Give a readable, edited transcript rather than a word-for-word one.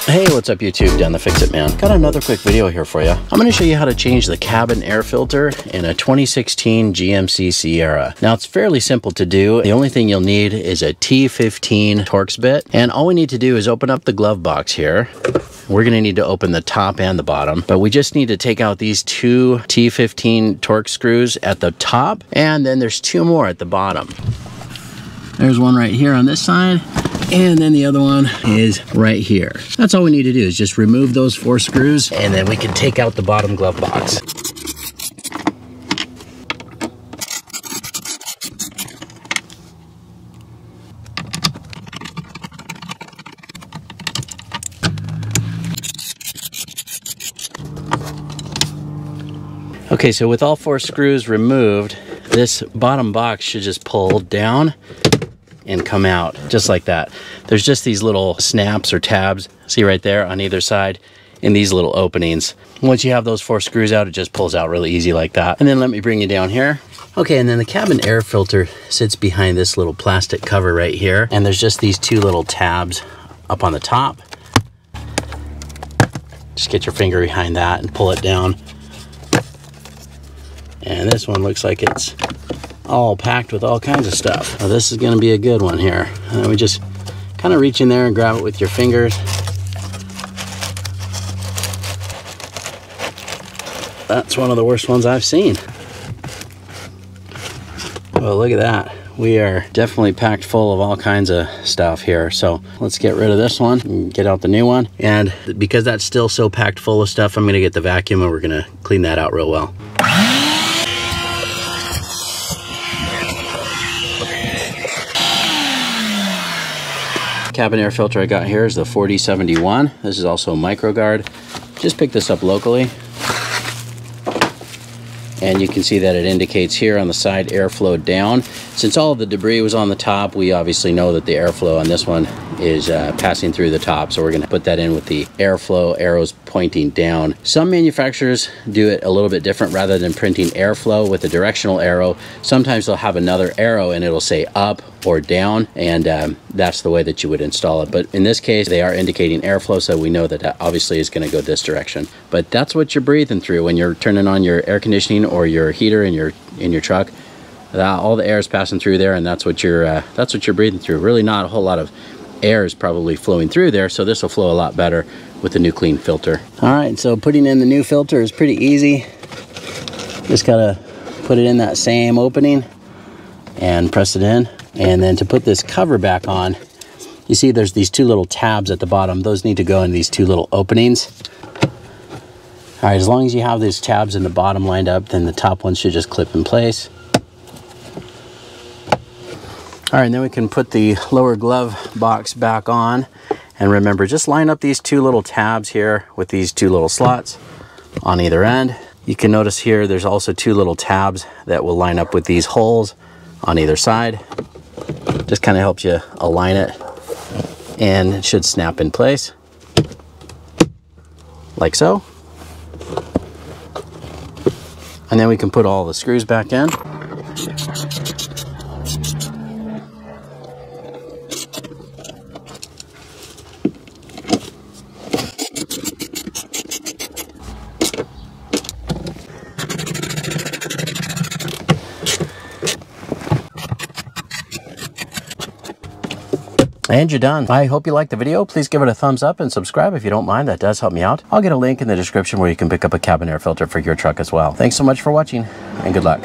Hey, what's up YouTube? Dan the Fix-It Man. Got another quick video here for you. I'm going to show you how to change the cabin air filter in a 2016 GMC Sierra. Now it's fairly simple to do. The only thing you'll need is a T15 Torx bit, and all we need to do is open up the glove box here. We're going to need to open the top and the bottom, but we just need to take out these two T15 Torx screws at the top, and then there's two more at the bottom. There's one right here on this side, and then the other one is right here. That's all we need to do is just remove those four screws, and then we can take out the bottom glove box. Okay, so with all four screws removed, this bottom box should just pull down and come out just like that. There's just these little snaps or tabs, see right there on either side, in these little openings. Once you have those four screws out, it just pulls out really easy like that. And then let me bring you down here. Okay, and then the cabin air filter sits behind this little plastic cover right here, and there's just these two little tabs up on the top. Just get your finger behind that and pull it down. And this one looks like it's all packed with all kinds of stuff. Now this is going to be a good one here. And we just kind of reach in there and grab it with your fingers. That's one of the worst ones I've seen. Well, look at that. We are definitely packed full of all kinds of stuff here. So let's get rid of this one and get out the new one. And because that's still so packed full of stuff, I'm going to get the vacuum and we're going to clean that out real well. Cabin air filter I got here is the 4071. This is also a MicroGuard. Just picked this up locally. And you can see that it indicates here on the side airflow down. Since all of the debris was on the top, we obviously know that the airflow on this one is passing through the top. So we're going to put that in with the airflow arrows pointing down. Some manufacturers do it a little bit different. Rather than printing airflow with a directional arrow, sometimes they'll have another arrow and it'll say up or down, and that's the way that you would install it. But in this case, they are indicating airflow, so we know that that obviously is going to go this direction. But that's what you're breathing through when you're turning on your air conditioning or your heater in your truck. All the air is passing through there, and that's what you're breathing through. Really not a whole lot of air is probably flowing through there, so this will flow a lot better with the new clean filter. All right, so putting in the new filter is pretty easy. Just gotta put it in that same opening and press it in. And then to put this cover back on, you see there's these two little tabs at the bottom. Those need to go in these two little openings. All right, as long as you have these tabs in the bottom lined up, then the top one should just clip in place. All right, and then we can put the lower glove box back on. And remember, just line up these two little tabs here with these two little slots on either end. You can notice here there's also two little tabs that will line up with these holes on either side. Just kind of helps you align it, and it should snap in place like so. And then we can put all the screws back in. And you're done. I hope you liked the video. Please give it a thumbs up and subscribe if you don't mind. That does help me out. I'll get a link in the description where you can pick up a cabin air filter for your truck as well. Thanks so much for watching, and good luck.